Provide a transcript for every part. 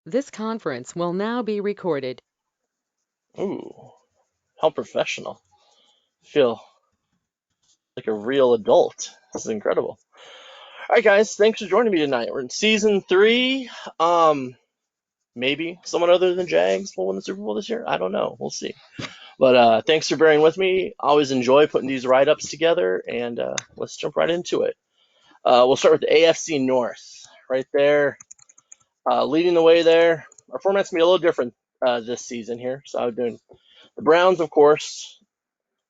This conference will now be recorded. Ooh, how professional. I feel like a real adult. This is incredible. All right, guys, thanks for joining me tonight. We're in season 3. Maybe someone other than Jags will win the Super Bowl this year. I don't know. We'll see. But thanks for bearing with me. I always enjoy putting these write-ups together, and let's jump right into it. We'll start with the AFC North. Right there, leading the way there. Our format's going to be a little different this season here. So I'm doing the Browns, of course.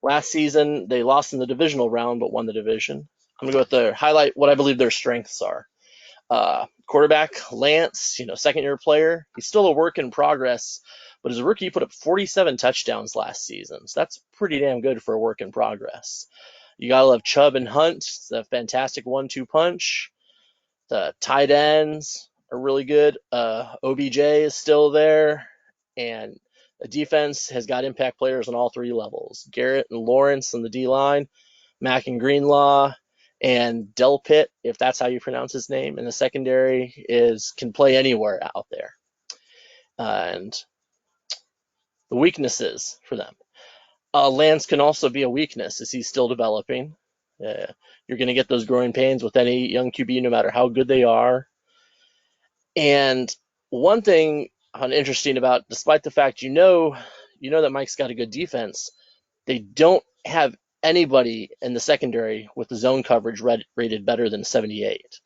Last season, they lost in the divisional round, but won the division. I'm going to go with highlight what I believe their strengths are. Quarterback, Lance, second-year player. He's still a work in progress, but as a rookie, he put up 47 touchdowns last season. So that's pretty damn good for a work in progress. You got to love Chubb and Hunt. It's a fantastic 1-2 punch. The tight ends are really good. OBJ is still there, and the defense has got impact players on all 3 levels. Garrett and Lawrence on the D-line, Mack and Greenlaw, and Delpit, if that's how you pronounce his name, in the secondary can play anywhere out there. And the weaknesses for them. Lance can also be a weakness as he's still developing. You're going to get those growing pains with any young QB, no matter how good they are. And one thing interesting about, despite the fact you know that Mike's got a good defense, they don't have anybody in the secondary with the zone coverage rated better than 78.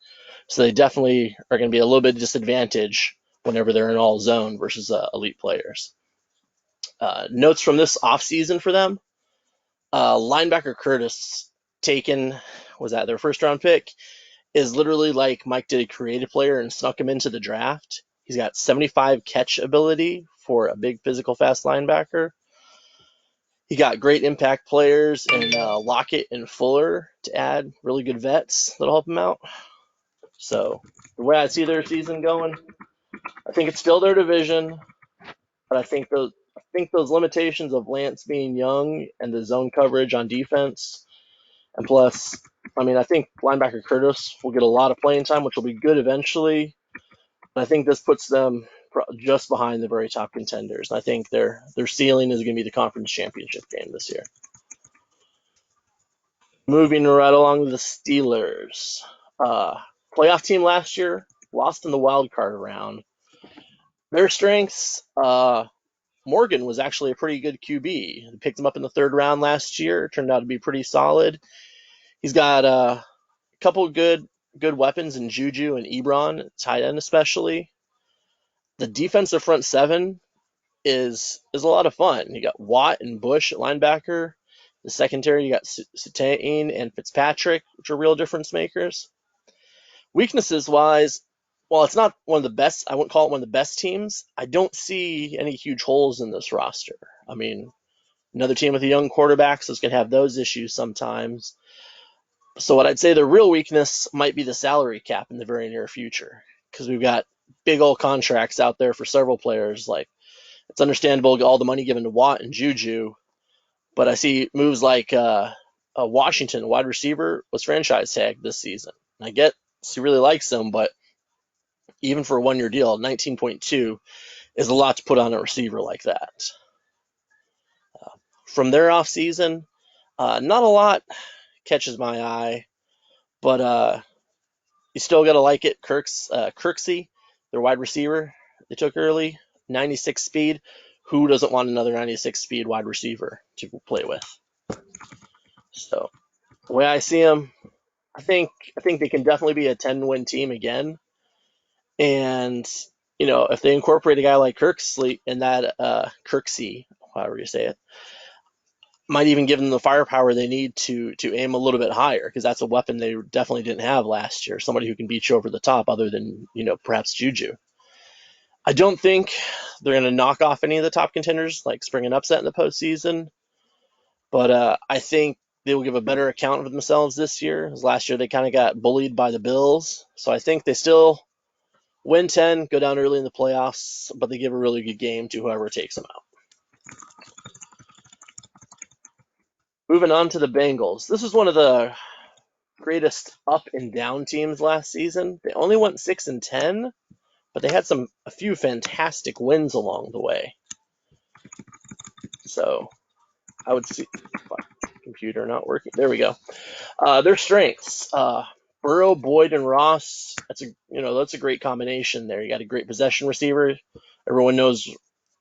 So they definitely are going to be a little bit disadvantaged whenever they're in all zone versus elite players. Notes from this offseason for them: linebacker Curtis, taken, was that their first round pick, is literally like Mike did a creative player and snuck him into the draft. He's got 75 catch ability for a big physical fast linebacker. He got great impact players in Lockett and Fuller to add really good vets that'll help him out. So the way I see their season going, I think it's still their division, but I think those limitations of Lance being young and the zone coverage on defense, and plus, I think linebacker Curtis will get a lot of playing time, which will be good eventually. But I think this puts them just behind the very top contenders. And I think their ceiling is going to be the conference championship game this year. Moving right along to the Steelers. Playoff team last year, lost in the wild card round. Their strengths, Morgan was actually a pretty good QB. Picked him up in the 3rd round last year. Turned out to be pretty solid. He's got a couple good weapons in Juju and Ebron, tight end especially. The defensive front 7 is a lot of fun. You got Watt and Bush at linebacker. The secondary, you got Satane and Fitzpatrick, which are real difference makers. Weaknesses wise, while it's not one of the best, I wouldn't call it one of the best teams. I don't see any huge holes in this roster. Another team with a young quarterback, so it's going to have those issues sometimes. So what I'd say the real weakness might be the salary cap in the very near future, because we've got big old contracts out there for several players. Like, it's understandable all the money given to Watt and Juju, but I see moves like Washington, wide receiver, was franchise tagged this season. And I get he really likes him, but even for a 1-year deal, 19.2 is a lot to put on a receiver like that. From their offseason, not a lot catches my eye, but you still got to like it. Kirksey, their wide receiver, they took early, 96 speed. Who doesn't want another 96 speed wide receiver to play with? So the way I see them, I think they can definitely be a 10-win team again. And if they incorporate a guy like Kirksey in that Kirksey, however you say it, might even give them the firepower they need to aim a little bit higher, because that's a weapon they definitely didn't have last year. Somebody who can beat you over the top, other than perhaps Juju. I don't think they're going to knock off any of the top contenders, like spring an upset in the postseason. But I think they will give a better account of themselves this year. As last year they kind of got bullied by the Bills. So I think they still win 10, go down early in the playoffs, but they give a really good game to whoever takes them out. Moving on to the Bengals. This is one of the greatest up and down teams last season. They only went 6-10, but they had a few fantastic wins along the way. So I would see. Computer not working. There we go. Their strengths: Burrow, Boyd, and Ross. That's a great combination there. You got a great possession receiver. Everyone knows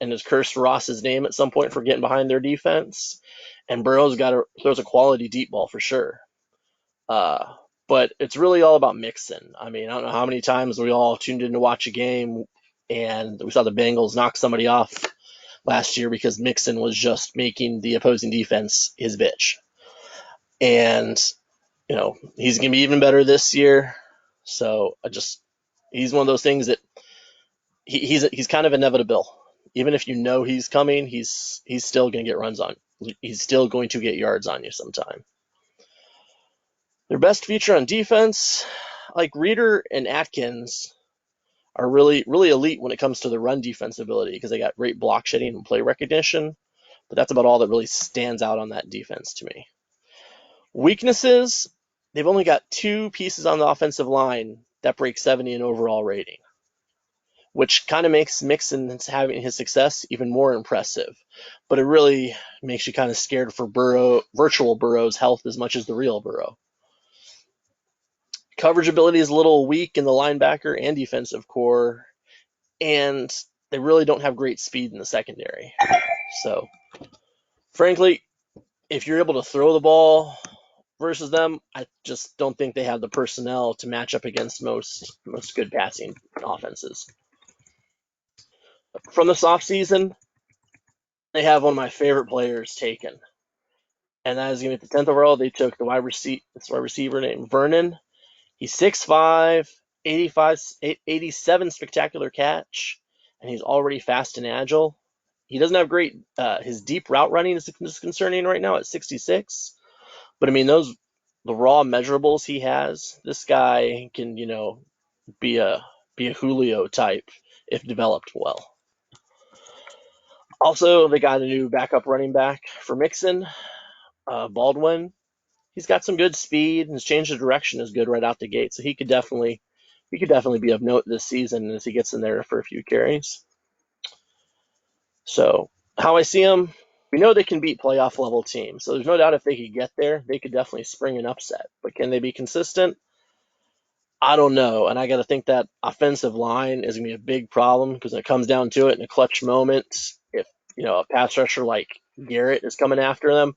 and has cursed Ross's name at some point for getting behind their defense. And Burrow's throws a quality deep ball for sure. But it's really all about Mixon. I mean, I don't know how many times we all tuned in to watch a game and we saw the Bengals knock somebody off last year because Mixon was just making the opposing defense his bitch. And, he's going to be even better this year. So he's one of those things that he's kind of inevitable. Even if you know he's coming, he's still going to get runs on. He's still going to get yards on you sometime. Their best feature on defense, like Reeder and Atkins, are really, really elite when it comes to the run defense ability because they got great block shedding and play recognition. But that's about all that really stands out on that defense to me. Weaknesses, they've only got 2 pieces on the offensive line that break 70 in overall rating, which kind of makes Mixon having his success even more impressive. But it really makes you kind of scared for virtual Burrow's health as much as the real Burrow. Coverage ability is a little weak in the linebacker and defensive core, and they really don't have great speed in the secondary. So, frankly, if you're able to throw the ball versus them, I just don't think they have the personnel to match up against most good passing offenses. From this offseason, they have one of my favorite players taken, and that is going to be at the 10th overall. They took the wide receiver named Vernon. He's 6'5", 87 spectacular catch, and he's already fast and agile. He doesn't have great, his deep route running is concerning right now at 66. But I mean, the raw measurables he has, this guy can, be a Julio type if developed well. Also, they got a new backup running back for Mixon, Baldwin. He's got some good speed, and his change of direction is good right out the gate. So he could definitely be of note this season as he gets in there for a few carries. So how I see him, we know they can beat playoff level teams. So there's no doubt if they could get there, they could definitely spring an upset. But can they be consistent? I don't know. And I got to think that offensive line is going to be a big problem because when it comes down to it in a clutch moment, if, a pass rusher like Garrett is coming after them,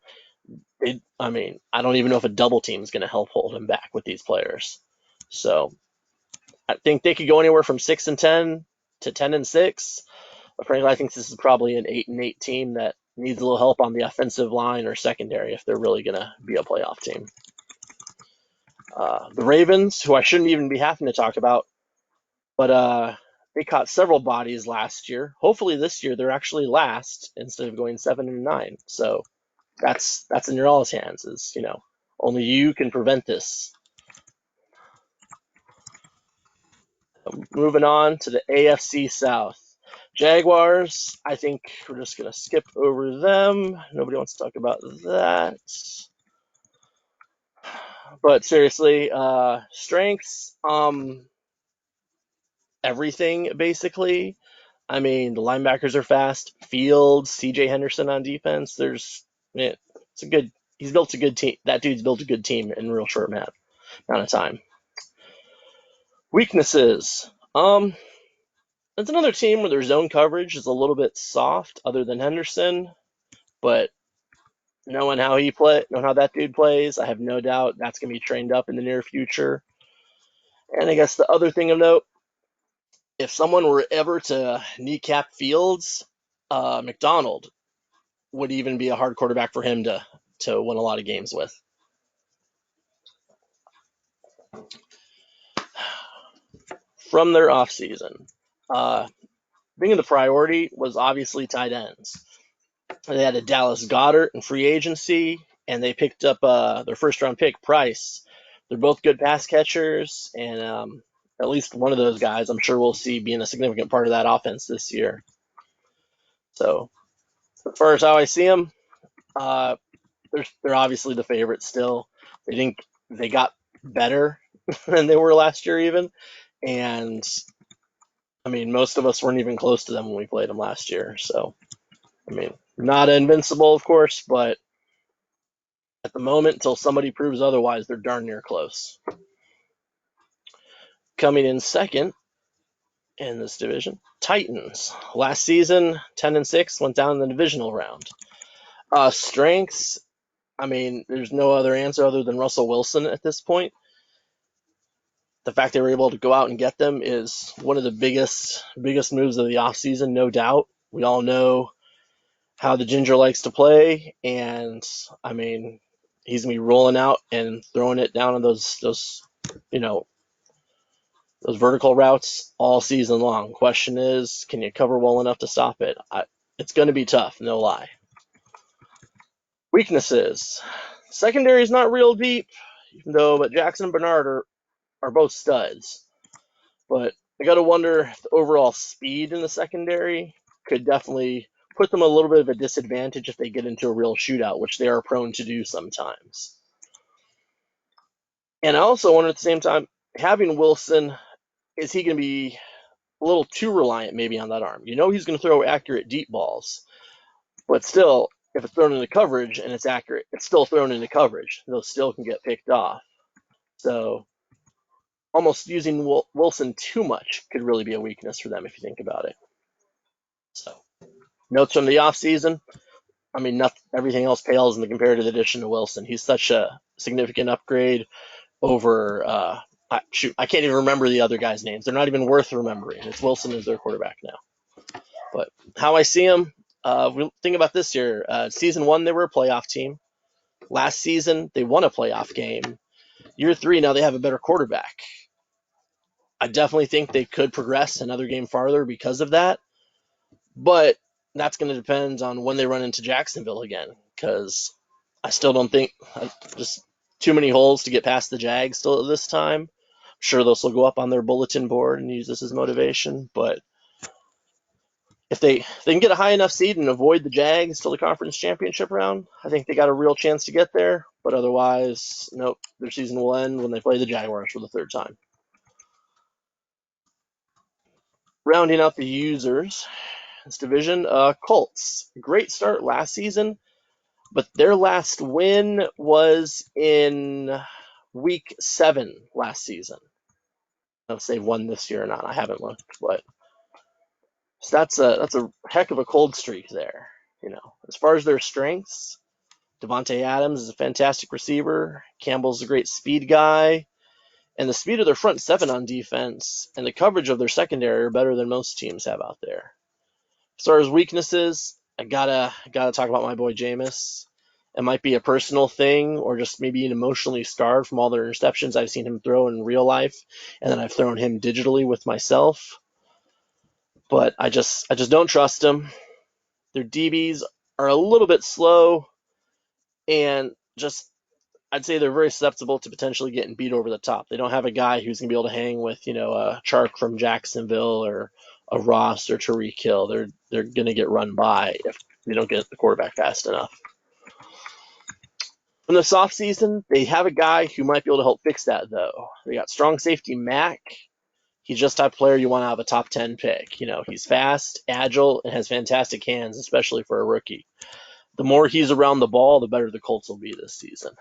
I don't even know if a double team is going to help hold him back with these players. So I think they could go anywhere from 6-10 to 10-6. But frankly, I think this is probably an 8-8 team that needs a little help on the offensive line or secondary if they're really going to be a playoff team. The Ravens, who I shouldn't even be having to talk about, but they caught several bodies last year. Hopefully this year they're actually last instead of going 7-9. So that's in your all's hands. Only you can prevent this. Moving on to the AFC South. Jaguars, I think we're just going to skip over them. Nobody wants to talk about that. But seriously, strengths, everything basically. I mean, the linebackers are fast. Fields, CJ Henderson on defense. He's built a good team. That dude's built a good team in a real short amount of time. Weaknesses. It's another team where their zone coverage is a little bit soft, other than Henderson. But knowing how that dude plays, I have no doubt that's going to be trained up in the near future. And I guess the other thing of note, if someone were ever to kneecap Fields, McDonald would even be a hard quarterback for him to win a lot of games with. From their offseason, I think the priority was obviously tight ends. They had a Dallas Goedert in free agency, and they picked up their first-round pick, Price. They're both good pass catchers, and at least one of those guys I'm sure we'll see being a significant part of that offense this year. So as far as how I see them, they're obviously the favorite still. They got better than they were last year even, and I mean, most of us weren't even close to them when we played them last year. So, I mean, not invincible, of course, but at the moment, until somebody proves otherwise, they're darn near close. Coming in second in this division, Titans. Last season, 10-6, went down in the divisional round. Strengths, I mean, there's no other answer other than Russell Wilson at this point. The fact they were able to go out and get them is one of the biggest moves of the offseason, no doubt. We all know how the Ginger likes to play, and I mean, he's gonna be rolling out and throwing it down on those you know those vertical routes all season long. Question is, can you cover well enough to stop it? It's going to be tough, no lie. Weaknesses. Secondary is not real deep, even though but Jackson and Bernard are both studs. But I got to wonder if the overall speed in the secondary could definitely put them a little bit of a disadvantage if they get into a real shootout, which they are prone to do sometimes. And I also wonder at the same time, having Wilson, is he going to be a little too reliant maybe on that arm? You know he's going to throw accurate deep balls, but still, if it's thrown into coverage and it's accurate, it's still thrown into coverage. Those still can get picked off. So almost using Wilson too much could really be a weakness for them if you think about it. So notes from the offseason. I mean, everything else pales in the comparative addition to Wilson. He's such a significant upgrade over. I can't even remember the other guys' names. They're not even worth remembering. It's Wilson as their quarterback now. But how I see them, we think about this year. Season 1, they were a playoff team. Last season, they won a playoff game. Year 3, now they have a better quarterback. I definitely think they could progress another game farther because of that. But that's going to depend on when they run into Jacksonville again, because I still don't think just too many holes to get past the Jags still at this time. I'm sure those will go up on their bulletin board and use this as motivation. But if they can get a high enough seed and avoid the Jags till the conference championship round, I think they got a real chance to get there. But otherwise, nope, their season will end when they play the Jaguars for the third time. Rounding out the users, this division, Colts. Great start last season, but their last win was in week 7 last season. I don't know if they've won this year or not. I haven't looked, but so that's a heck of a cold streak there. You know, as far as their strengths, Devontae Adams is a fantastic receiver. Campbell's a great speed guy. And the speed of their front 7 on defense and the coverage of their secondary are better than most teams have out there. As far as weaknesses, I gotta talk about my boy Jameis. It might be a personal thing or just maybe an emotionally scarred from all the interceptions I've seen him throw in real life, and then I've thrown him digitally with myself. But I just don't trust him. Their DBs are a little bit slow, and just I'd say they're very susceptible to potentially getting beat over the top. They don't have a guy who's going to be able to hang with, a Chark from Jacksonville or a Ross or Tyreek Hill. They're going to get run by if they don't get the quarterback fast enough. In this offseason, they have a guy who might be able to help fix that, though. They got strong safety Mack. He's just the type of player you want to have a top 10 pick. He's fast, agile, and has fantastic hands, especially for a rookie. The more he's around the ball, the better the Colts will be this season.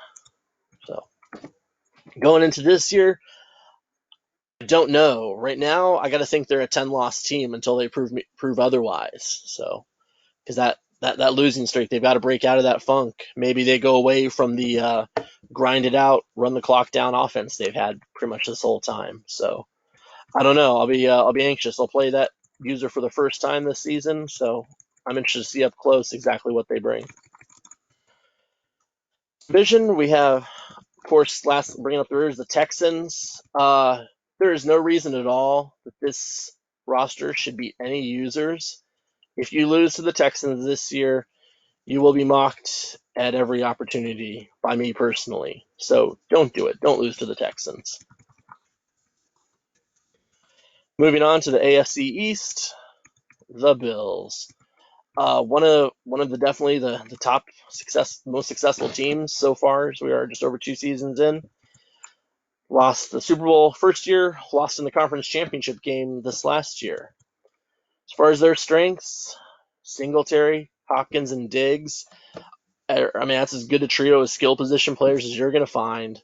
So going into this year, I don't know. Right now, I got to think they're a 10-loss team until they prove otherwise. So, because that losing streak, they've got to break out of that funk. Maybe they go away from the grind it out, run the clock down offense they've had pretty much this whole time. So, I don't know. I'll be anxious. I'll play that user for the first time this season, so I'm interested to see up close exactly what they bring. Division, we have, of course, bringing up the rear is the Texans. There is no reason at all that this roster should beat any users. If you lose to the Texans this year, you will be mocked at every opportunity by me personally. So don't do it. Don't lose to the Texans. Moving on to the AFC East, the Bills. One of the definitely the top most successful teams so far, as we are just over 2 seasons in. Lost the Super Bowl first year, lost in the conference championship game this last year. As far as their strengths, Singletary, Hopkins, and Diggs. I mean, that's as good a trio of skill position players as you're going to find.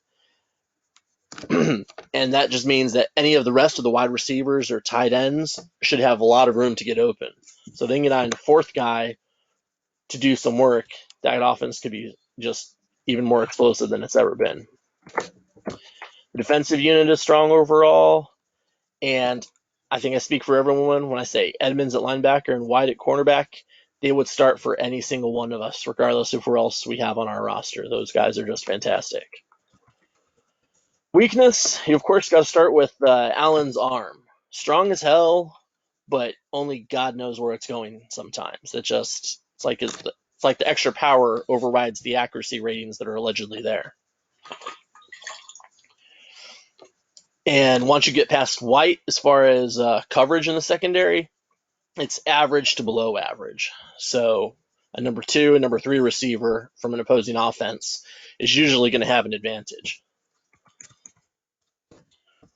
And that just means that any of the rest of the wide receivers or tight ends should have a lot of room to get open. So they can get on a fourth guy to do some work. That offense could be just even more explosive than it's ever been. The defensive unit is strong overall, and I think I speak for everyone when I say Edmonds at linebacker and White at cornerback. They would start for any single one of us, regardless of who else we have on our roster. Those guys are just fantastic. Weakness, you of course got to start with Allen's arm. Strong as hell, but only God knows where it's going sometimes. It's like the extra power overrides the accuracy ratings that are allegedly there. And once you get past White, as far as coverage in the secondary, it's average to below average. So a number 2 and number 3 receiver from an opposing offense is usually going to have an advantage.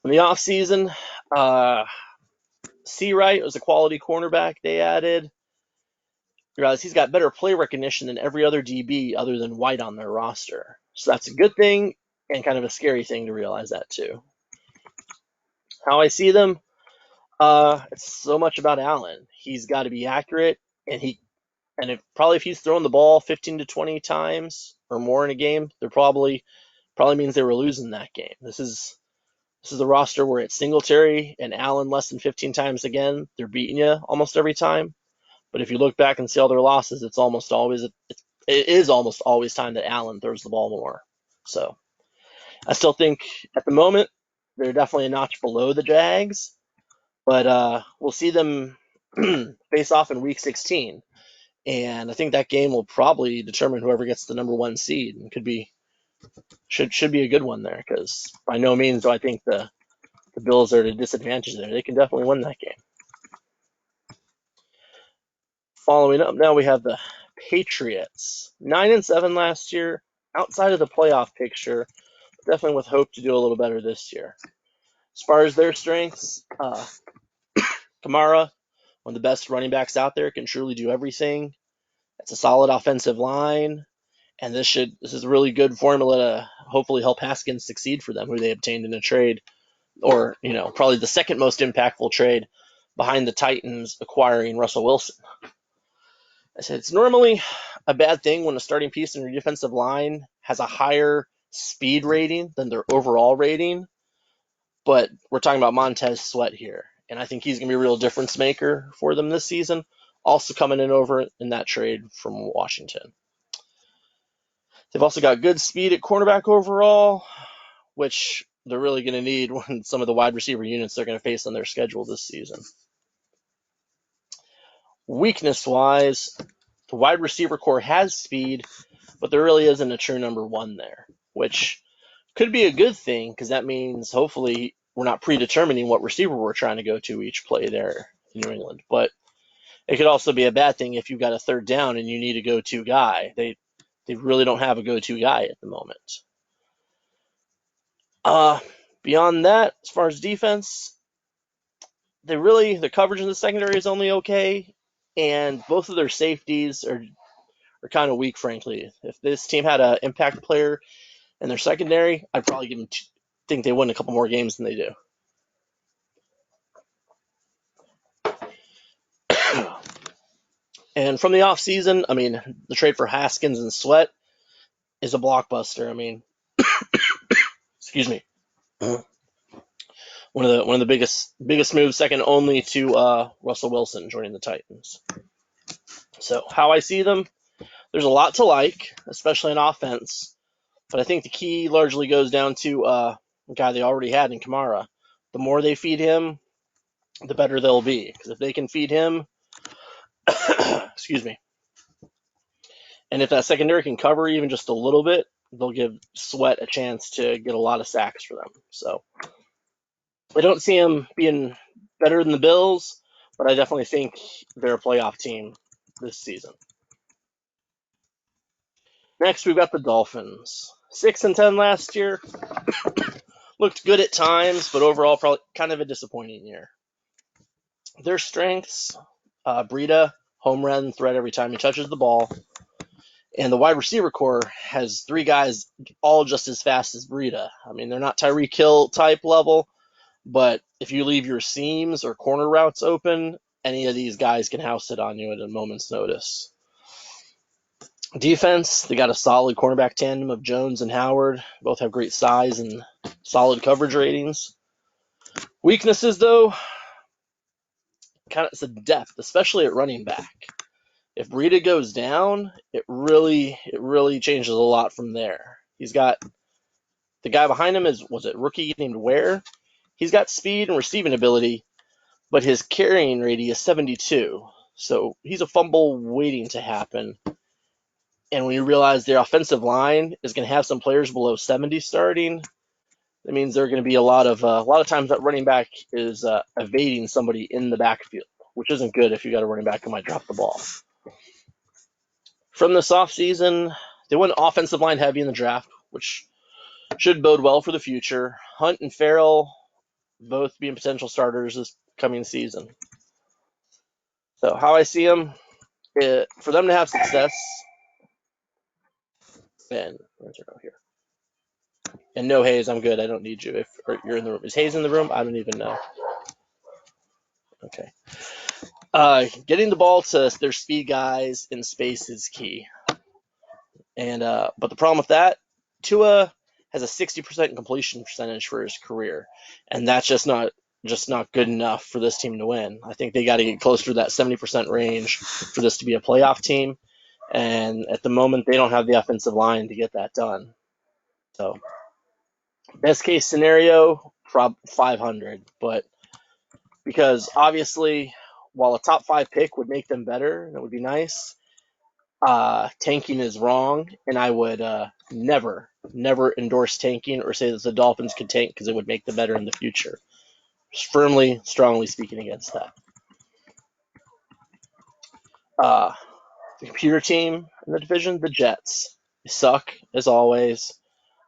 In the offseason, Seawright was a quality cornerback they added. You realize he's got better play recognition than every other DB other than White on their roster. So that's a good thing and kind of a scary thing to realize that too. How I see them, it's so much about Allen. He's got to be accurate, and if he's throwing the ball 15 to 20 times or more in a game, they're probably means they were losing that game. This is a roster where it's Singletary and Allen less than 15 times again. They're beating you almost every time. But if you look back and see all their losses, it is almost always time that Allen throws the ball more. So I still think at the moment they're definitely a notch below the Jags, but we'll see them face off in Week 16, and I think that game will probably determine whoever gets the number 1 seed, and should be a good one there, because by no means do I think the Bills are at a disadvantage there. They can definitely win that game. Following up, now we have the Patriots. 9-7 last year, outside of the playoff picture, definitely with hope to do a little better this year. As far as their strengths, Kamara, one of the best running backs out there, can truly do everything. It's a solid offensive line, and this is a really good formula to hopefully help Haskins succeed for them, who they obtained in a trade, or probably the second most impactful trade behind the Titans acquiring Russell Wilson. I said it's normally a bad thing when a starting piece in your defensive line has a higher speed rating than their overall rating, but we're talking about Montez Sweat here, and I think he's going to be a real difference maker for them this season, also coming in over in that trade from Washington. They've also got good speed at cornerback overall, which they're really going to need when some of the wide receiver units they're going to face on their schedule this season. Weakness-wise, the wide receiver core has speed, but there really isn't a true number 1 there, which could be a good thing because that means hopefully we're not predetermining what receiver we're trying to go to each play there in New England. But it could also be a bad thing if you've got a third down and you need a go-to guy. They really don't have a go-to guy at the moment. Beyond that, as far as defense, the coverage in the secondary is only okay, and both of their safeties are kind of weak, frankly. If this team had an impact player in their secondary, I'd probably think they win a couple more games than they do. And from the offseason, I mean, the trade for Haskins and Sweat is a blockbuster. I mean, excuse me, one of the biggest moves, second only to Russell Wilson joining the Titans. So how I see them, there's a lot to like, especially in offense, but I think the key largely goes down to a guy they already had in Kamara. The more they feed him, the better they'll be. Because if they can feed him, excuse me, and if that secondary can cover even just a little bit, they'll give Sweat a chance to get a lot of sacks for them. So I don't see him being better than the Bills, but I definitely think they're a playoff team this season. Next, we've got the Dolphins. 6-10 last year. looked good at times, but overall probably kind of a disappointing year. Their strengths, Breida, home run threat every time he touches the ball. And the wide receiver core has three guys all just as fast as Breida. I mean, they're not Tyreek Hill type level, but if you leave your seams or corner routes open, any of these guys can house it on you at a moment's notice. Defense, they got a solid cornerback tandem of Jones and Howard. Both have great size and solid coverage ratings. Weaknesses, though, kind of it's the depth, especially at running back. If Breida goes down, it really changes a lot from there. He's got the guy behind him was it rookie named Ware? He's got speed and receiving ability, but his carrying radius is 72. So he's a fumble waiting to happen. And when you realize their offensive line is going to have some players below 70 starting, that means there are going to be a lot of times that running back is evading somebody in the backfield, which isn't good if you got a running back who might drop the ball. From this offseason, they went offensive line heavy in the draft, which should bode well for the future. Hunt and Farrell both being potential starters this coming season. So how I see them, for them to have success, and here. And no, Hayes, I'm good. I don't need you if you're in the room. Is Hayes in the room? I don't even know. Okay. Getting the ball to their speed guys in space is key. And but the problem with that, Tua has a 60% completion percentage for his career, and that's just not good enough for this team to win. I think they got to get closer to that 70% range for this to be a playoff team. And at the moment, they don't have the offensive line to get that done. So, best case scenario, 500. But because obviously, while a top 5 pick would make them better, that would be nice. Tanking is wrong, and I would never endorse tanking or say that the Dolphins could tank because it would make them better in the future. Just firmly, strongly speaking against that. The computer team in the division, the Jets, they suck as always.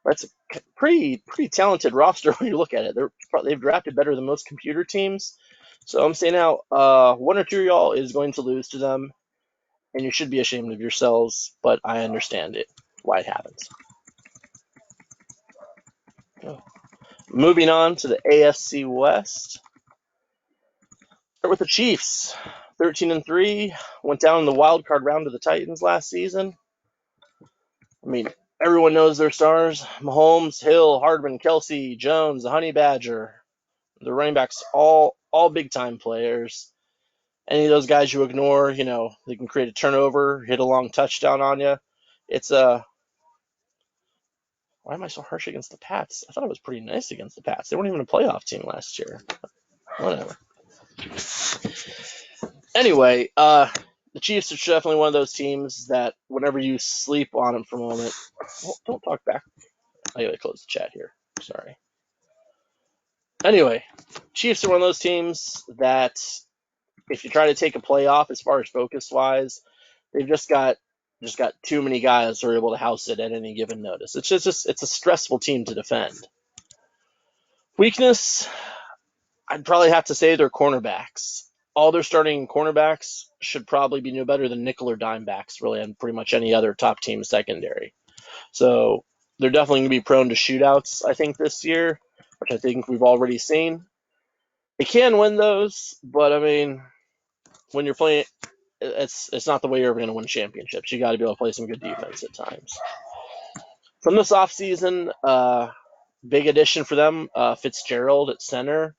That's a pretty talented roster when you look at it. They've drafted better than most computer teams. So I'm saying now, one or two of y'all is going to lose to them, and you should be ashamed of yourselves. But I understand it, why it happens. Moving on to the AFC West. Start with the Chiefs. 13-3, went down in the wild card round to the Titans last season. I mean, everyone knows their stars. Mahomes, Hill, Hardman, Kelsey, Jones, the Honey Badger. The running backs, all big time players. Any of those guys you ignore, they can create a turnover, hit a long touchdown on you. It's why am I so harsh against the Pats? I thought it was pretty nice against the Pats. They weren't even a playoff team last year. Whatever. Anyway, the Chiefs are definitely one of those teams that whenever you sleep on them for a moment, don't talk back. I gotta close the chat here. Sorry. Anyway, Chiefs are one of those teams that if you try to take a play off as far as focus wise, they've just got too many guys who are able to house it at any given notice. It's just it's a stressful team to defend. Weakness, I'd probably have to say they're cornerbacks. All their starting cornerbacks should probably be no better than nickel or dime backs, really, on pretty much any other top team secondary. So they're definitely going to be prone to shootouts, I think, this year, which I think we've already seen. They can win those, but I mean, when you're playing, it's not the way you're ever going to win championships. You got to be able to play some good defense at times. From this offseason, big addition for them, Fitzgerald at center.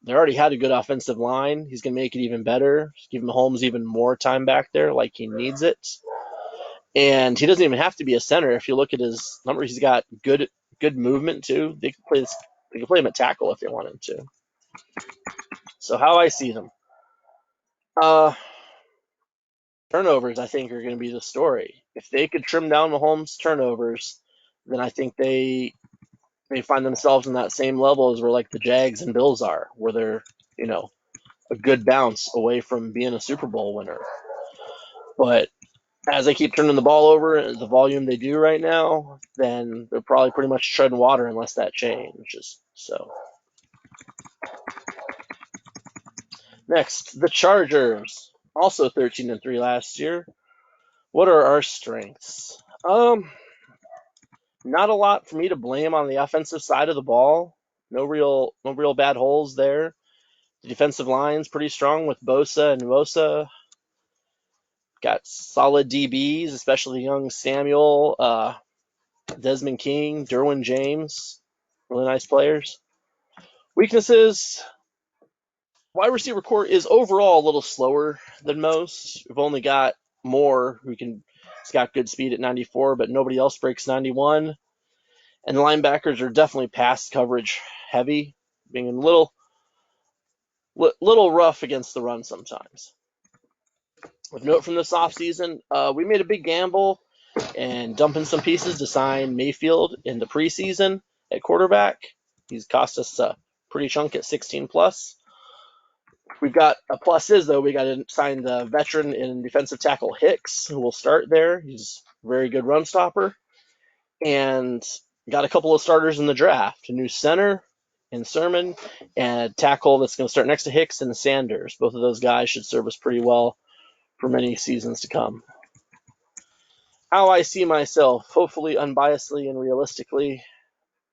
They already had a good offensive line. He's going to make it even better. Give Mahomes even more time back there like he needs it. And he doesn't even have to be a center. If you look at his numbers, he's got good movement too. They can play him at tackle if they wanted to. So how I see them. Turnovers, I think, are going to be the story. If they could trim down Mahomes' turnovers, then I think they find themselves in that same level as where like the Jags and Bills are, where they're, a good bounce away from being a Super Bowl winner. But as they keep turning the ball over at the volume they do right now, then they're probably pretty much treading water unless that changes. So next, the Chargers, also 13-3 last year. What are our strengths? Not a lot for me to blame on the offensive side of the ball. No real bad holes there. The defensive line's pretty strong with Bosa and Mosa. Got solid DBs, especially young Samuel, Desmond King, Derwin James. Really nice players. Weaknesses, wide receiver core is overall a little slower than most. We've only got Moore, he's got good speed at 94, but nobody else breaks 91. And the linebackers are definitely pass coverage heavy, being a little rough against the run sometimes. With note from this offseason, we made a big gamble and dumping some pieces to sign Mayfield in the preseason at quarterback. He's cost us a pretty chunk at 16 plus. We've got a plus is though we got to sign the veteran in defensive tackle Hicks, who will start there. He's a very good run stopper, and got a couple of starters in the draft. A new center in Sermon, and a tackle that's going to start next to Hicks and Sanders. Both of those guys should serve us pretty well for many seasons to come. How I see myself, hopefully unbiasedly and realistically,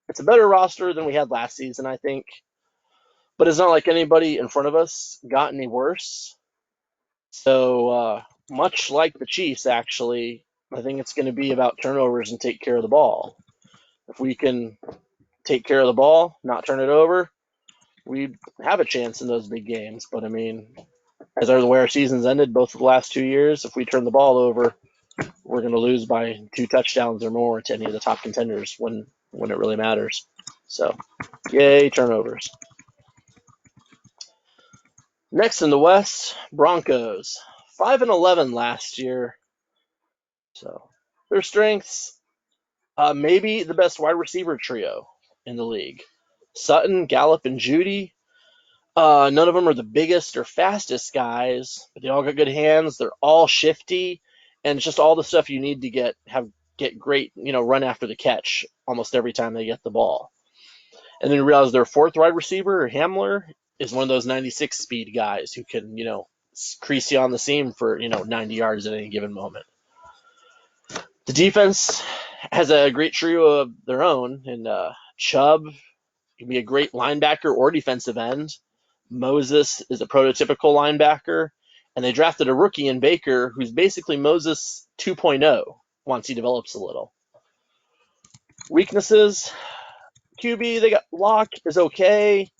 it's a better roster than we had last season, I think. But it's not like anybody in front of us got any worse. So much like the Chiefs, actually, I think it's going to be about turnovers and take care of the ball. If we can take care of the ball, not turn it over, we have a chance in those big games. But I mean, as the way our seasons ended both of the last 2 years, if we turn the ball over, we're going to lose by 2 touchdowns or more to any of the top contenders when it really matters. So, yay, turnovers. Next in the West, Broncos. 5-11 last year. So, their strengths, maybe the best wide receiver trio in the league. Sutton, Gallup, and Judy. None of them are the biggest or fastest guys, but they all got good hands. They're all shifty, and it's just all the stuff you need to get great, run after the catch almost every time they get the ball. And then you realize their fourth wide receiver, Hamler, is one of those 96 speed guys who can, crease you on the seam for, 90 yards at any given moment. The defense has a great trio of their own, and Chubb can be a great linebacker or defensive end. Moses is a prototypical linebacker, and they drafted a rookie in Baker who's basically Moses 2.0 once he develops a little. Weaknesses, QB, they got Locke is okay,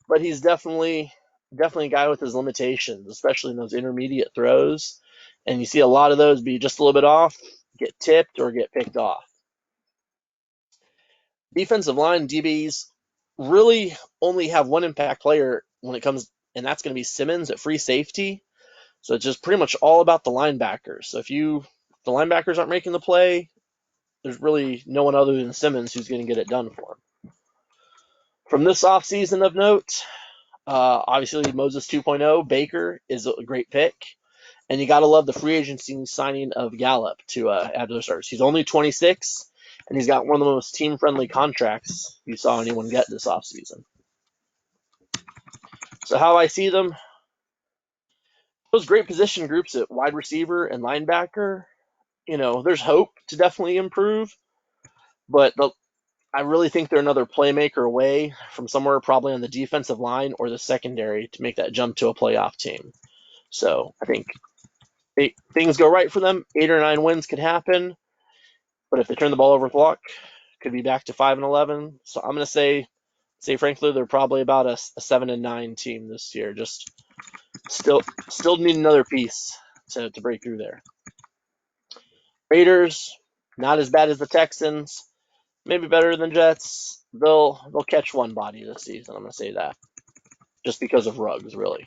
but he's definitely a guy with his limitations, especially in those intermediate throws. And you see a lot of those be just a little bit off, get tipped, or get picked off. Defensive line, DBs, really only have one impact player when it comes, and that's going to be Simmons at free safety. So it's just pretty much all about the linebackers. So if the linebackers aren't making the play, there's really no one other than Simmons who's going to get it done for him. From this offseason of note, obviously Moses 2.0, Baker is a great pick. And you got to love the free agency signing of Gallup to add to the starters. He's only 26, and he's got one of the most team-friendly contracts you saw anyone get this offseason. So how I see them, those great position groups at wide receiver and linebacker, there's hope to definitely improve, but I really think they're another playmaker away from somewhere probably on the defensive line or the secondary to make that jump to a playoff team. So I think things go right for them, 8 or 9 wins could happen, but if they turn the ball over with luck, could be back to 5-11. So I'm going to say frankly, they're probably about a 7-9 team this year. Just still need another piece to break through there. Raiders, not as bad as the Texans, maybe better than Jets. They'll catch one body this season. I'm going to say that, just because of Ruggs, really.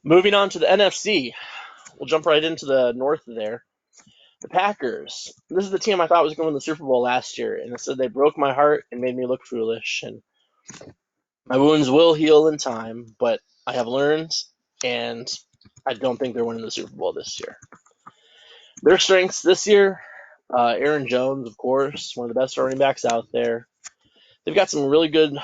Moving on to the NFC, we'll jump right into the north there. The Packers. This is the team I thought was going to win the Super Bowl last year, and instead they broke my heart and made me look foolish. And my wounds will heal in time, but I have learned, and I don't think they're winning the Super Bowl this year. Their strengths this year, Aaron Jones, of course, one of the best running backs out there. They've got some really good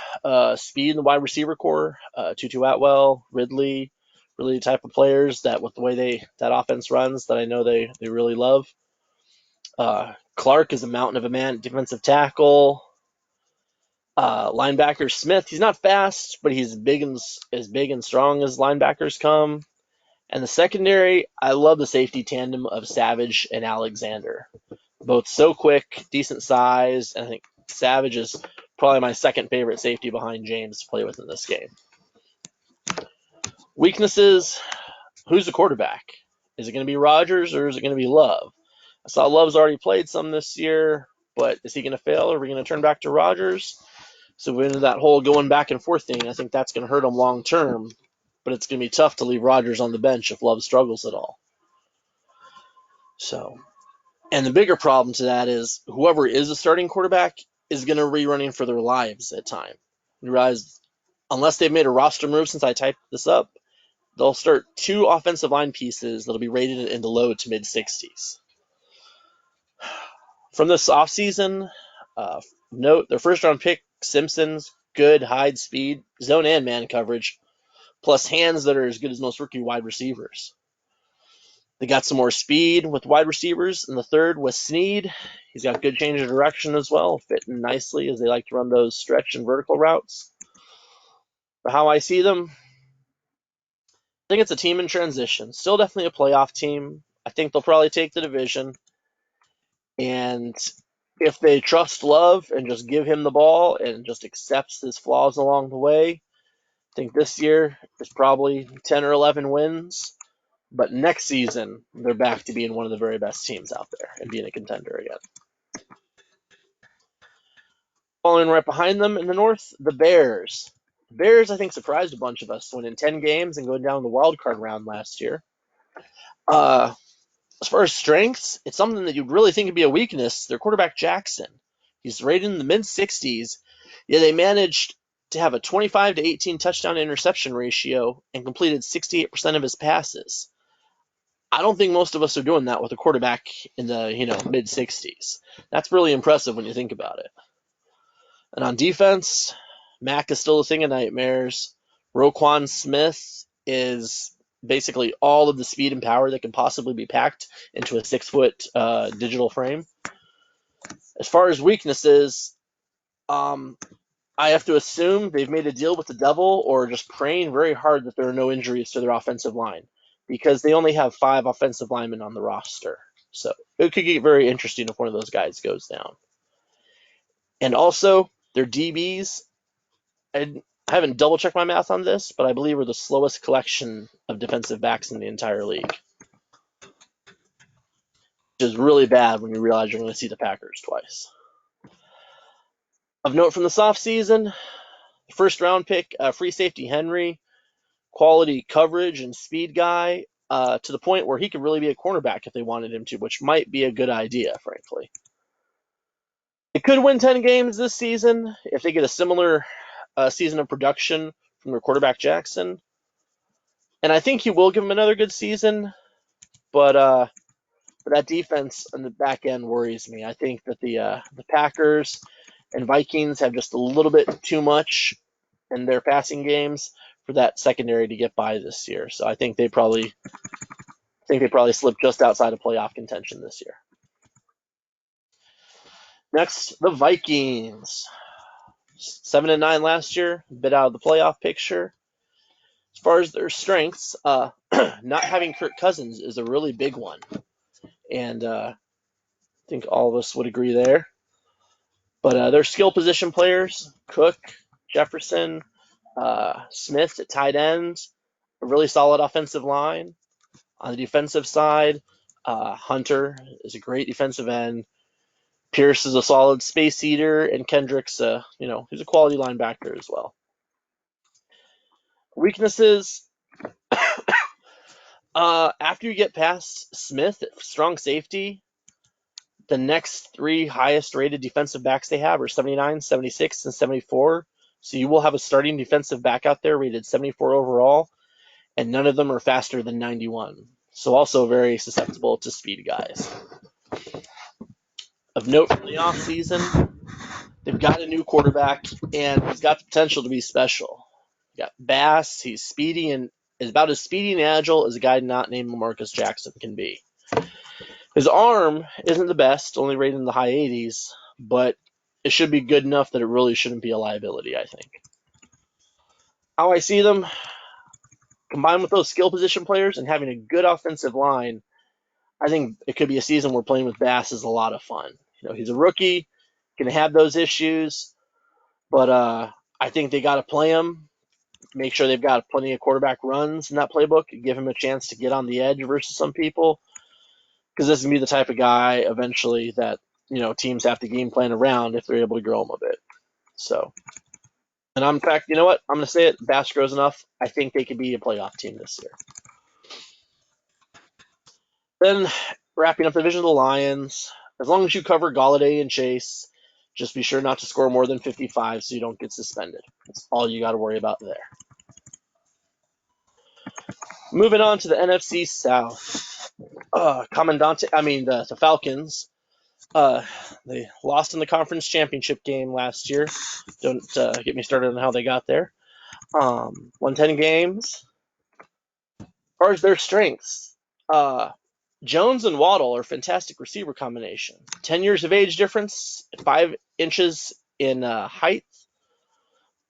speed in the wide receiver core. Tutu Atwell, Ridley, really the type of players that with the way that offense runs that I know they really love. Clark is a mountain of a man, defensive tackle. Linebacker Smith, he's not fast, but he's as big and strong as linebackers come. And the secondary, I love the safety tandem of Savage and Alexander. Both so quick, decent size, and I think Savage is probably my second favorite safety behind James to play with in this game. Weaknesses, who's the quarterback? Is it going to be Rodgers or is it going to be Love? I saw Love's already played some this year, but is he going to fail? Or are we going to turn back to Rodgers? So we're into that whole going back and forth thing. I think that's going to hurt him long term, but it's going to be tough to leave Rodgers on the bench if Love struggles at all. So, and the bigger problem to that is whoever is a starting quarterback is going to be running for their lives at time. You realize, unless they've made a roster move since I typed this up, they'll start 2 offensive line pieces that'll be rated in the low to mid 60s. From this offseason, note their first round pick, Simpsons, good hide speed, zone and man coverage, plus hands that are as good as most rookie wide receivers. They got some more speed with wide receivers. In the third was Snead. He's got good change of direction as well, fitting nicely as they like to run those stretch and vertical routes. For how I see them, I think it's a team in transition. Still definitely a playoff team. I think they'll probably take the division. And if they trust Love and just give him the ball and just accepts his flaws along the way, I think this year is probably 10 or 11 wins. But next season, they're back to being one of the very best teams out there and being a contender again. Following right behind them in the North, the Bears. The Bears, I think, surprised a bunch of us winning 10 games and going down the wild card round last year. As far as strengths, it's something that you'd really think would be a weakness. Their quarterback, Jackson. He's rated in the mid 60s. Yeah, they managed to have a 25 to 18 touchdown interception ratio and completed 68% of his passes. I don't think most of us are doing that with a quarterback in the mid 60s. That's really impressive when you think about it. And on defense, Mack is still a thing of nightmares. Roquan Smith is basically all of the speed and power that can possibly be packed into a 6-foot digital frame. As far as weaknesses, I have to assume they've made a deal with the devil or just praying very hard that there are no injuries to their offensive line because they only have 5 offensive linemen on the roster. So it could get very interesting if one of those guys goes down. And also, their DBs, I haven't double-checked my math on this, but I believe we're the slowest collection of defensive backs in the entire league. Which is really bad when you realize you're going to see the Packers twice. Of note from this offseason, first round pick, free safety Henry, quality coverage and speed guy to the point where he could really be a cornerback if they wanted him to, which might be a good idea, frankly. They could win 10 games this season if they get a similar season of production from their quarterback Jackson. And I think he will give him another good season, but that defense on the back end worries me. I think that the Packers and Vikings have just a little bit too much in their passing games for that secondary to get by this year. So I think they probably slipped just outside of playoff contention this year. Next, the Vikings. 7-9 last year, a bit out of the playoff picture. As far as their strengths, not having Kirk Cousins is a really big one. And I think all of us would agree there. But their skill position players, Cook, Jefferson, Smith at tight ends, a really solid offensive line. On the defensive side, Hunter is a great defensive end. Pierce is a solid space eater, and Kendrick's he's a quality linebacker as well. Weaknesses, after you get past Smith, strong safety, the next 3 highest rated defensive backs they have are 79, 76, and 74. So you will have a starting defensive back out there rated 74 overall, and none of them are faster than 91. So also very susceptible to speed guys. Of note from the offseason, they've got a new quarterback, and he's got the potential to be special. You got Bass. He's speedy and is about as speedy and agile as a guy not named Lamarcus Jackson can be. His arm isn't the best, only rated in the high 80s, but it should be good enough that it really shouldn't be a liability, I think. How I see them, combined with those skill position players and having a good offensive line, I think it could be a season where playing with Bass is a lot of fun. He's a rookie, going to have those issues, but I think they got to play him, make sure they've got plenty of quarterback runs in that playbook, and give him a chance to get on the edge versus some people, because this is going to be the type of guy eventually that teams have to game plan around if they're able to grow him a bit. So, and in fact, you know what? I'm going to say it. Bass grows enough. I think they could be a playoff team this year. Then wrapping up the division of the Lions. As long as you cover Galladay and Chase, just be sure not to score more than 55 so you don't get suspended. That's all you got to worry about there. Moving on to the NFC South. The Falcons. They lost in the conference championship game last year. Don't get me started on how they got there. Won 10 games. As far as their strengths, Jones and Waddle are a fantastic receiver combination. 10 years of age difference, 5 inches in height.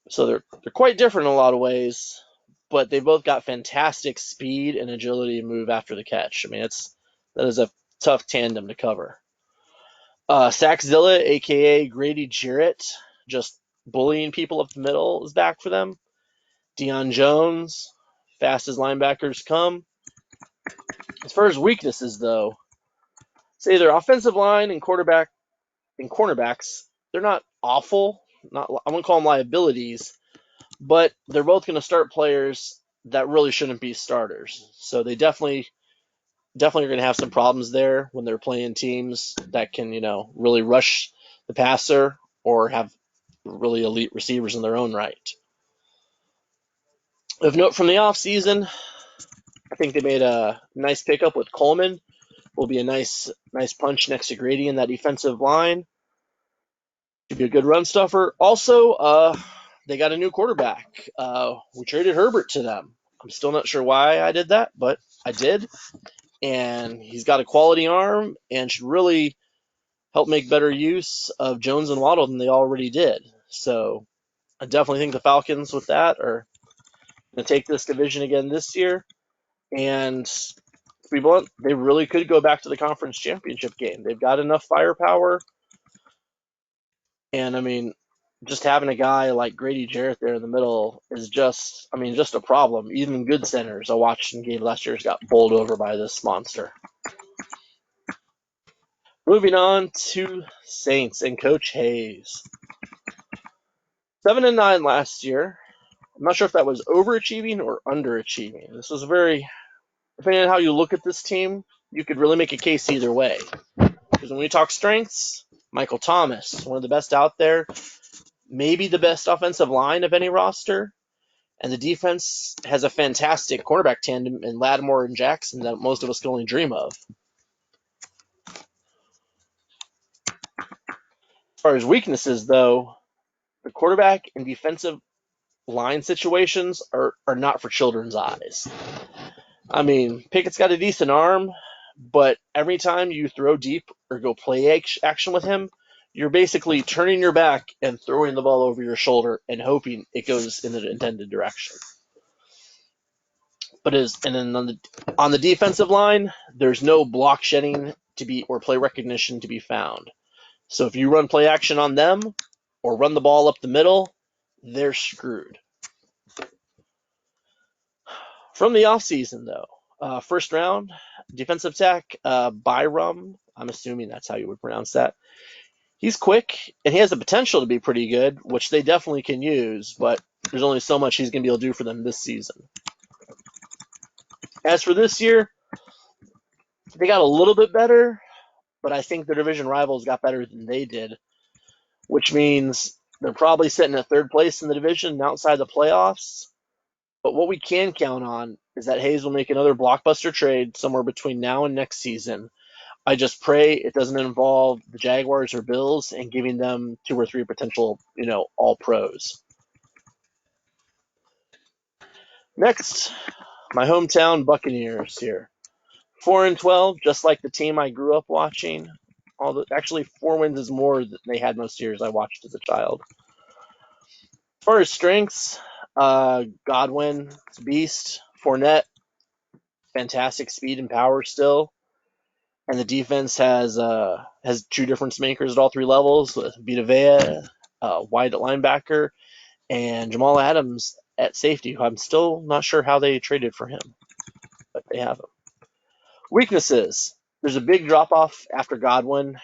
So they're quite different in a lot of ways, but they both got fantastic speed and agility to move after the catch. I mean, that is a tough tandem to cover. Saxzilla, a.k.a. Grady Jarrett, just bullying people up the middle, is back for them. Deion Jones, fast as linebackers come. As far as weaknesses, though, say their offensive line and cornerbacks, they're not awful. I wouldn't call them liabilities, but they're both going to start players that really shouldn't be starters. So they definitely are going to have some problems there when they're playing teams that can, really rush the passer or have really elite receivers in their own right. Of note from the offseason, I think they made a nice pickup with Coleman. Will be a nice punch next to Grady in that defensive line. Should be a good run stuffer. Also, they got a new quarterback. We traded Herbert to them. I'm still not sure why I did that, but I did. And he's got a quality arm and should really help make better use of Jones and Waddle than they already did. So I definitely think the Falcons with that are going to take this division again this year. And to be blunt, they really could go back to the conference championship game. They've got enough firepower. And, I mean, just having a guy like Grady Jarrett there in the middle is just a problem. Even good centers I watched in game last year got bowled over by this monster. Moving on to Saints and Coach Hayes. 7-9 last year. I'm not sure if that was overachieving or underachieving. This was depending on how you look at this team, you could really make a case either way. Because when we talk strengths, Michael Thomas, one of the best out there, maybe the best offensive line of any roster. And the defense has a fantastic cornerback tandem in Lattimore and Jackson that most of us can only dream of. As far as weaknesses, though, the quarterback and defensive line situations are not for children's eyes. I mean, Pickett's got a decent arm, but every time you throw deep or go play action with him, you're basically turning your back and throwing the ball over your shoulder and hoping it goes in the intended direction. On the defensive line, there's no block shedding or play recognition to be found. So if you run play action on them or run the ball up the middle, they're screwed. From the offseason, though, first round, defensive tack, Byram, I'm assuming that's how you would pronounce that. He's quick, and he has the potential to be pretty good, which they definitely can use, but there's only so much he's going to be able to do for them this season. As for this year, they got a little bit better, but I think their division rivals got better than they did, which means they're probably sitting at third place in the division outside the playoffs. But what we can count on is that Hayes will make another blockbuster trade somewhere between now and next season. I just pray it doesn't involve the Jaguars or Bills and giving them 2 or 3 potential, all pros. Next, my hometown Buccaneers here. 4-12, just like the team I grew up watching. Actually, 4 wins is more than they had most years I watched as a child. As far as strengths, Godwin, beast. Fournette, fantastic speed and power still. And the defense has true difference makers at all 3 levels with Vita Vea, wide linebacker, and Jamal Adams at safety, who I'm still not sure how they traded for him, but they have him. Weaknesses. There's a big drop off after Godwin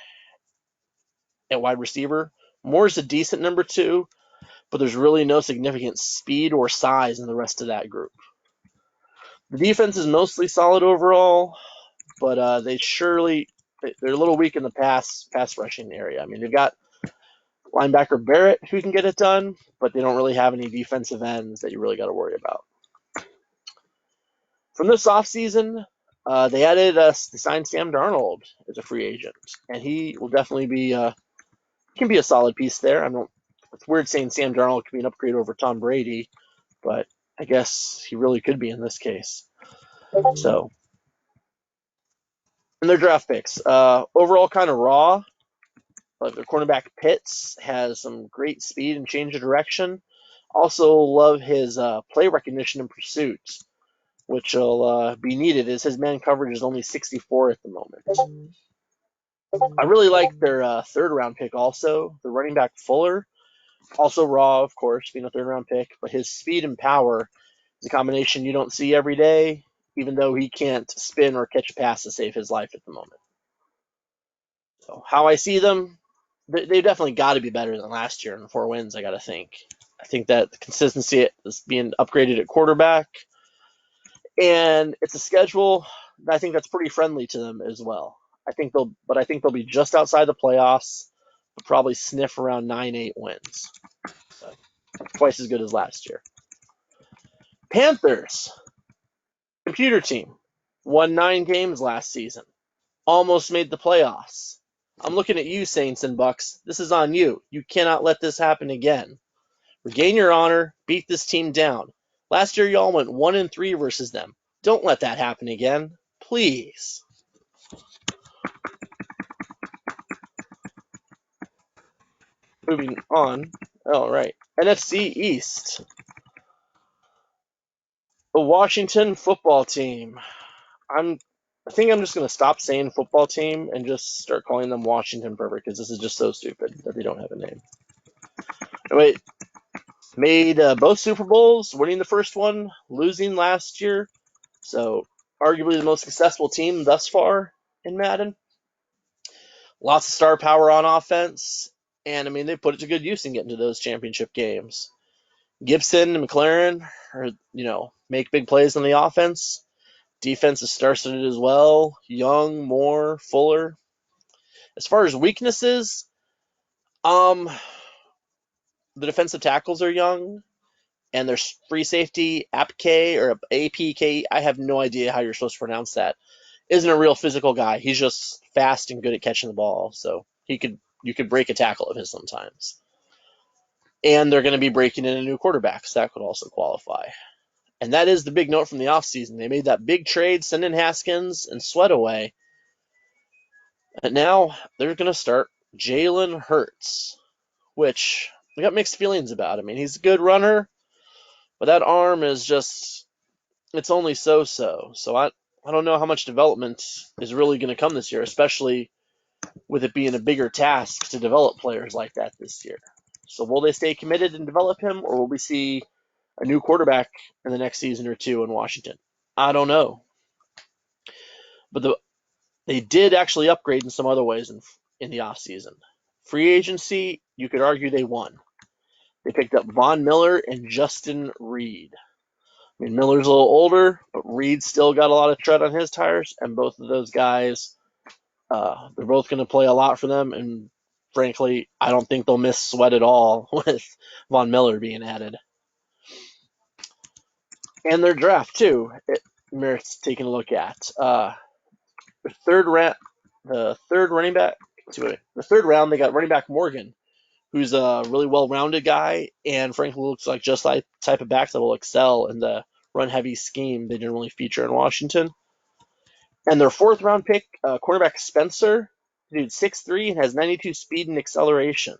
at wide receiver. Moore's a decent number 2, but there's really no significant speed or size in the rest of that group. The defense is mostly solid overall, but they're a little weak in the pass rushing area. I mean, they've got linebacker Barrett who can get it done, but they don't really have any defensive ends that you really got to worry about. From this offseason, they signed Sam Darnold as a free agent, and he will definitely can be a solid piece there. It's weird saying Sam Darnold could be an upgrade over Tom Brady, but I guess he really could be in this case. So, and their draft picks, overall kind of raw, but their cornerback Pitts has some great speed and change of direction. Also love his play recognition and pursuit, which will be needed as his man coverage is only 64 at the moment. I really like their third-round pick also, the running back Fuller. Also raw, of course, being a third-round pick, but his speed and power is a combination you don't see every day, even though he can't spin or catch a pass to save his life at the moment. So how I see them, they definitely got to be better than last year in 4 wins, I got to think. I think that the consistency is being upgraded at quarterback, and it's a schedule I think that's pretty friendly to them as well. I think they'll be just outside the playoffs, but probably sniff around 9-8 wins. So, twice as good as last year. Panthers, computer team, won 9 games last season, almost made the playoffs. I'm looking at you, Saints and Bucks. This is on you. You cannot let this happen again. Regain your honor. Beat this team down. Last year, y'all went 1-3 versus them. Don't let that happen again. Please. Moving on. All right. NFC East. The Washington football team. I think I'm just going to stop saying football team and just start calling them Washington forever because this is just so stupid that they don't have a name. Wait, made both Super Bowls, winning the first one, losing last year. So arguably the most successful team thus far in Madden. Lots of star power on offense. And, I mean, they put it to good use in getting to those championship games. Gibson and McLaren make big plays on the offense. Defense is star-studded as well. Young, Moore, Fuller. As far as weaknesses, the defensive tackles are young, and there's free safety Apk or APK. I have no idea how you're supposed to pronounce that. Isn't a real physical guy. He's just fast and good at catching the ball, so you could break a tackle of his sometimes. And they're going to be breaking in a new quarterback, so that could also qualify. And that is the big note from the offseason. They made that big trade, sending Haskins and Sweat away. And now they're going to start Jalen Hurts, which we got mixed feelings about. I mean, he's a good runner, but that arm is just, it's only so-so. So I don't know how much development is really going to come this year, especially with it being a bigger task to develop players like that this year. So will they stay committed and develop him, or will we see a new quarterback in the next season or two in Washington? I don't know. But they did actually upgrade in some other ways in the offseason. Free agency, you could argue they won. They picked up Von Miller and Justin Reed. I mean, Miller's a little older, but Reed's still got a lot of tread on his tires, and both of those guys, they're both going to play a lot for them, and frankly, I don't think they'll miss Sweat at all with Von Miller being added. And their draft, too, it merits taking a look at. Third round, the third running back. The third round, they got running back Morgan, who's a really well-rounded guy, and frankly looks like just like type of backs that will excel in the run-heavy scheme they didn't really feature in Washington. And their fourth round pick, cornerback Spencer, dude, 6'3" and has 92 speed and acceleration.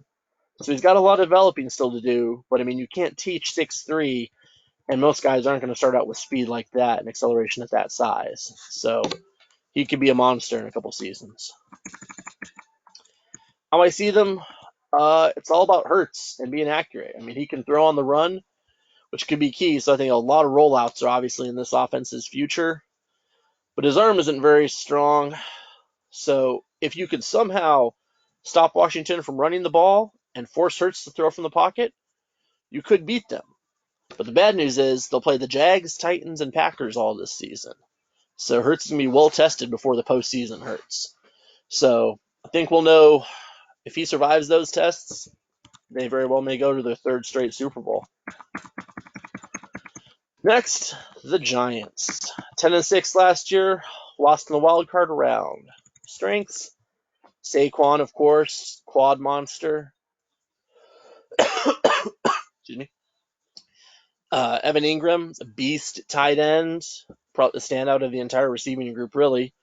So he's got a lot of developing still to do, but I mean, you can't teach 6'3", and most guys aren't going to start out with speed like that and acceleration at that size. So he could be a monster in a couple seasons. How I see them, it's all about Hurts and being accurate. I mean, he can throw on the run, which could be key. So I think a lot of rollouts are obviously in this offense's future. But his arm isn't very strong. So if you could somehow stop Washington from running the ball and force Hurts to throw from the pocket, you could beat them. But the bad news is they'll play the Jags, Titans, and Packers all this season. So Hurts is going to be well tested before the postseason hurts. So I think we'll know if he survives those tests, they very well may go to their third straight Super Bowl. Next, the Giants. 10-6 last year, lost in the wild card round. Strengths, Saquon, of course, quad monster. Excuse me. Evan Ingram, a beast tight end, probably the standout of the entire receiving group, really.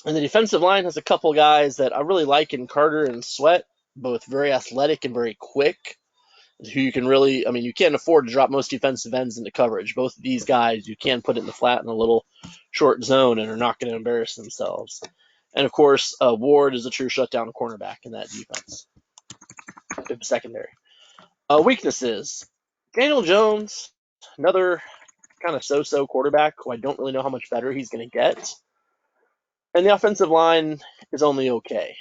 And the defensive line has a couple guys that I really like in Carter and Sweat, both very athletic and very quick, who you can really, I mean, you can't afford to drop most defensive ends into coverage. Both of these guys, you can put it in the flat in a little short zone and are not going to embarrass themselves. And of course, Ward is a true shutdown cornerback in that defense. Secondary. Weaknesses. Daniel Jones, another kind of so-so quarterback who I don't really know how much better he's going to get. And the offensive line is only okay.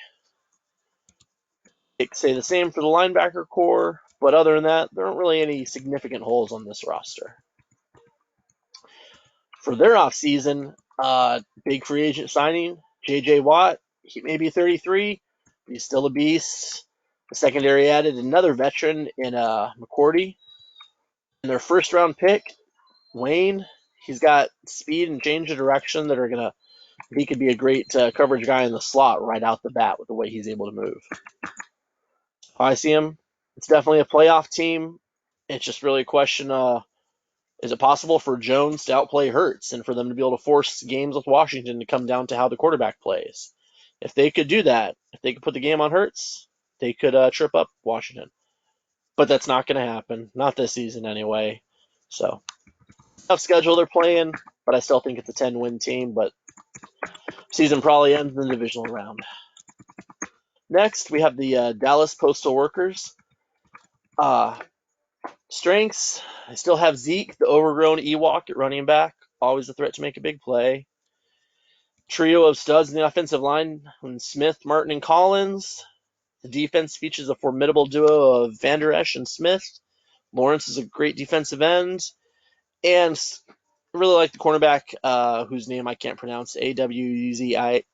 It could say the same for the linebacker core, but other than that, there aren't really any significant holes on this roster. For their offseason, big free agent signing, J.J. Watt. He may be 33, but he's still a beast. The secondary added another veteran in McCourty. And their first round pick, Wayne, he's got speed and change of direction that are going to, he could be a great coverage guy in the slot right out the bat with the way he's able to move. I see him. It's definitely a playoff team. It's just really a question, is it possible for Jones to outplay Hurts and for them to be able to force games with Washington to come down to how the quarterback plays? If they could do that, if they could put the game on Hurts, they could trip up Washington. But that's not going to happen. Not this season anyway. So, tough schedule they're playing, but I still think it's a 10-win team, but season probably ends in the divisional round. Next, we have the Dallas Postal Workers. Strengths, I still have Zeke, the overgrown Ewok at running back, always a threat to make a big play. Trio of studs in the offensive line, Smith, Martin, and Collins. The defense features a formidable duo of Van Der Esch and Smith. Lawrence is a great defensive end. And I really like the cornerback, whose name I can't pronounce, Awuzie.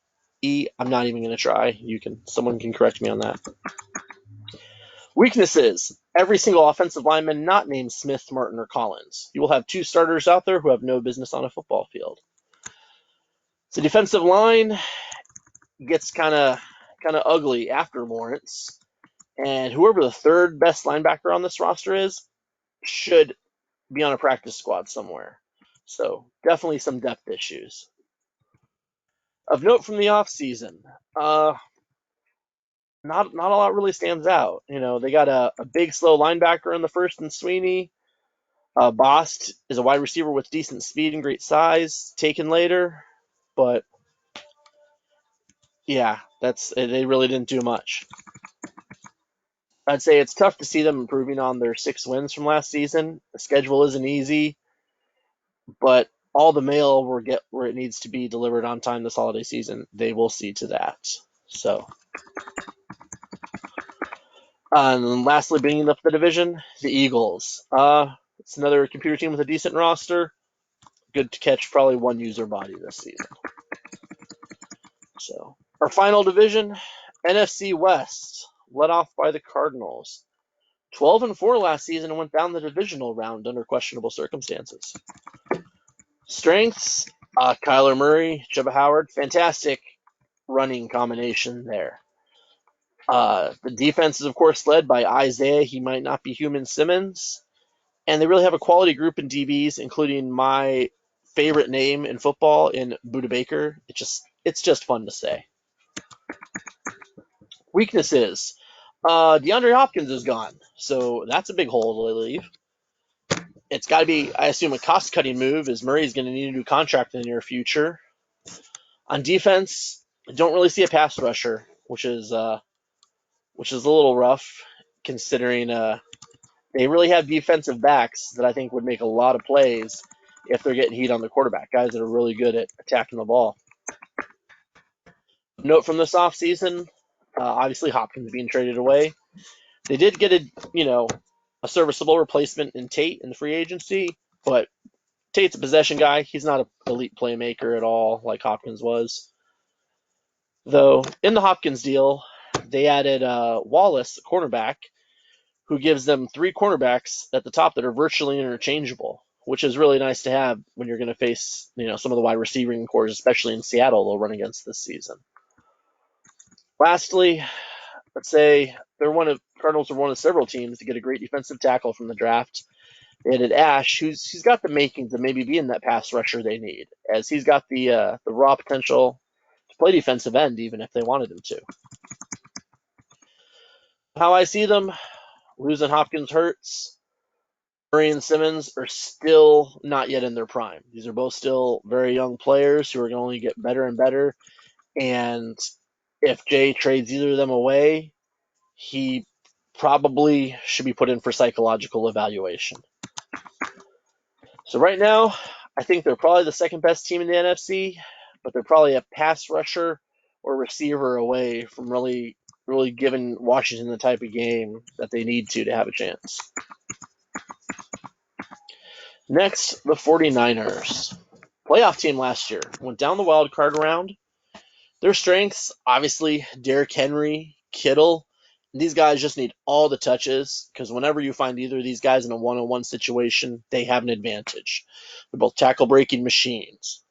I'm not even going to try. Someone can correct me on that. Weaknesses. Every single offensive lineman not named Smith, Martin, or Collins. You will have two starters out there who have no business on a football field. The defensive line gets kind of ugly after Lawrence, and whoever the third best linebacker on this roster is should be on a practice squad somewhere. So definitely some depth issues. Of note from the offseason, not a lot really stands out. You know, they got a big slow linebacker in the first in Sweeney. Bost is a wide receiver with decent speed and great size, taken later, but yeah, they really didn't do much. I'd say it's tough to see them improving on their 6 wins from last season. The schedule isn't easy, but all the mail will get where it needs to be delivered on time this holiday season. They will see to that. So, and then lastly, bringing up the division, the Eagles. It's another computer team with a decent roster. Good to catch probably one user body this season. So, our final division, NFC West, led off by the Cardinals. 12-4 last season and went down the divisional round under questionable circumstances. Strengths, Kyler Murray, Chuba Howard, fantastic running combination there. The defense is, of course, led by Isaiah. He might not be human Simmons. And they really have a quality group in DBs, including my favorite name in football in Buda Baker. It's just fun to say. Weaknesses. DeAndre Hopkins is gone, so that's a big hole to leave. It's got to be, I assume, a cost-cutting move, as Murray's going to need a new contract in the near future. On defense, I don't really see a pass rusher, which is a little rough, considering they really have defensive backs that I think would make a lot of plays if they're getting heat on the quarterback, guys that are really good at attacking the ball. Note from this offseason, obviously Hopkins being traded away. They did get a serviceable replacement in Tate in the free agency, but Tate's a possession guy. He's not an elite playmaker at all like Hopkins was. Though in the Hopkins deal, they added Wallace, a cornerback, who gives them three cornerbacks at the top that are virtually interchangeable, which is really nice to have when you're going to face some of the wide receiving cores, especially in Seattle, they'll run against this season. Lastly, let's say Cardinals are one of several teams to get a great defensive tackle from the draft. They added Ash, he's got the makings of maybe being that pass rusher they need, as he's got the raw potential to play defensive end even if they wanted him to. How I see them, losing Hopkins hurts. Murray and Simmons are still not yet in their prime. These are both still very young players who are going to only get better and better. And if Jay trades either of them away, he probably should be put in for psychological evaluation. So right now, I think they're probably the second best team in the NFC, but they're probably a pass rusher or receiver away from really giving Washington the type of game that they need to have a chance. Next, the 49ers. Playoff team last year. Went down the wild card round. Their strengths, obviously, Derrick Henry, Kittle. These guys just need all the touches because whenever you find either of these guys in a one-on-one situation, they have an advantage. They're both tackle-breaking machines.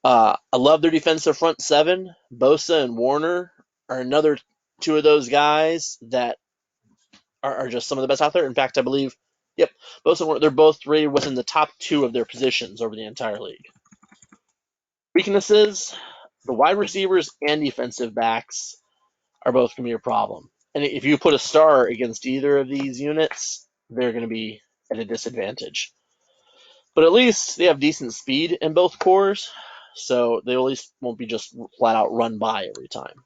I love their defensive front seven. Bosa and Warner are another two of those guys that are just some of the best out there. In fact, I believe, yep, Bosa and Warner, they're both rated within the top two of their positions over the entire league. Weaknesses, the wide receivers and defensive backs are both going to be a problem. And if you put a star against either of these units, they're going to be at a disadvantage. But at least they have decent speed in both cores, so they at least won't be just flat out run by every time.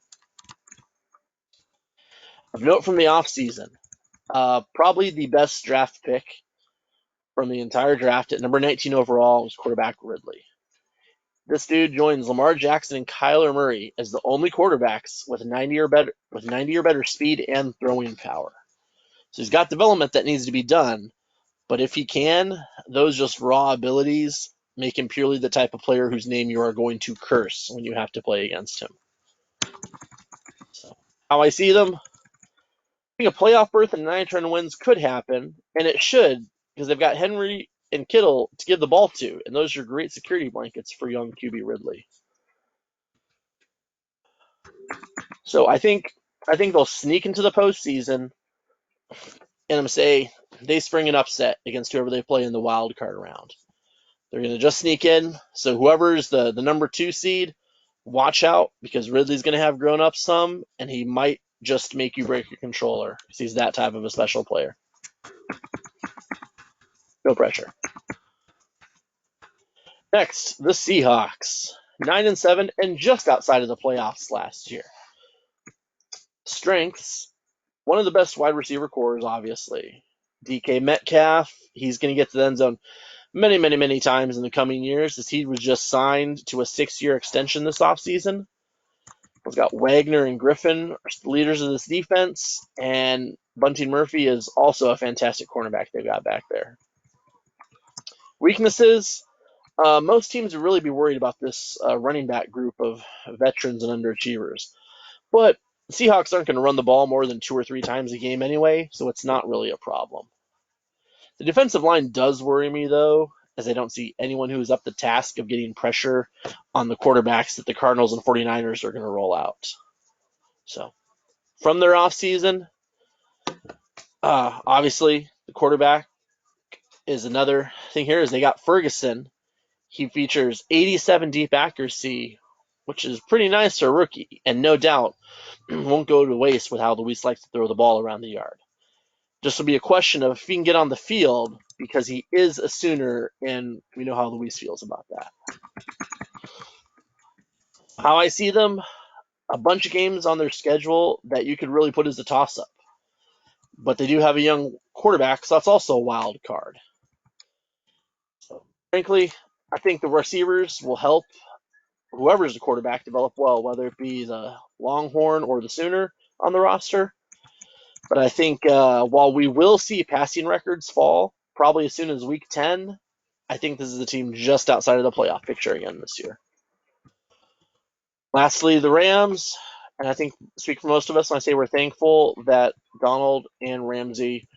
Of note from the offseason, probably the best draft pick from the entire draft at number 19 overall was quarterback Ridley. This dude joins Lamar Jackson and Kyler Murray as the only quarterbacks with 90 or better speed and throwing power. So he's got development that needs to be done, but if he can, those just raw abilities make him purely the type of player whose name you are going to curse when you have to play against him. So how I see them, I think a playoff berth and 9-turn wins could happen, and it should, because they've got Henry and Kittle to give the ball to, and those are great security blankets for young QB Ridley. So I think they'll sneak into the postseason, and I'm say they spring an upset against whoever they play in the wild card round. They're going to just sneak in. So whoever's the number 2 seed, watch out because Ridley's going to have grown up some, and he might just make you break your controller because he's that type of a special player. No pressure. Next, the Seahawks. 9-7 and just outside of the playoffs last year. Strengths, one of the best wide receiver cores, obviously. DK Metcalf, he's going to get to the end zone many, many, many times in the coming years as he was just signed to a 6-year extension this offseason. We've got Wagner and Griffin are the leaders of this defense, and Bunting Murphy is also a fantastic cornerback they've got back there. Weaknesses, most teams would really be worried about this running back group of veterans and underachievers. But the Seahawks aren't going to run the ball more than 2 or 3 times a game anyway, so it's not really a problem. The defensive line does worry me, though, as I don't see anyone who is up the task of getting pressure on the quarterbacks that the Cardinals and 49ers are going to roll out. So from their offseason, obviously the quarterback is another thing here is they got Ferguson. He features 87 deep accuracy, which is pretty nice for a rookie, and no doubt won't go to waste with how Luis likes to throw the ball around the yard. Just will be a question of if he can get on the field because he is a Sooner, and we know how Luis feels about that. How I see them, a bunch of games on their schedule that you could really put as a toss-up. But they do have a young quarterback, so that's also a wild card. So, frankly, I think the receivers will help whoever's the quarterback develop well, whether it be the Longhorn or the Sooner on the roster. But I think while we will see passing records fall probably as soon as week 10, I think this is a team just outside of the playoff picture again this year. Lastly, the Rams, and I think speak for most of us when I say we're thankful that Donald and Ramsey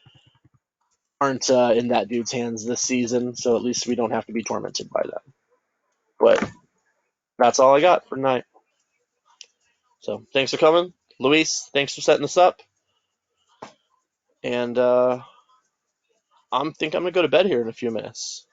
aren't in that dude's hands this season, so at least we don't have to be tormented by them. But that's all I got for tonight. So thanks for coming. Luis, thanks for setting this up. And I think I'm going to go to bed here in a few minutes.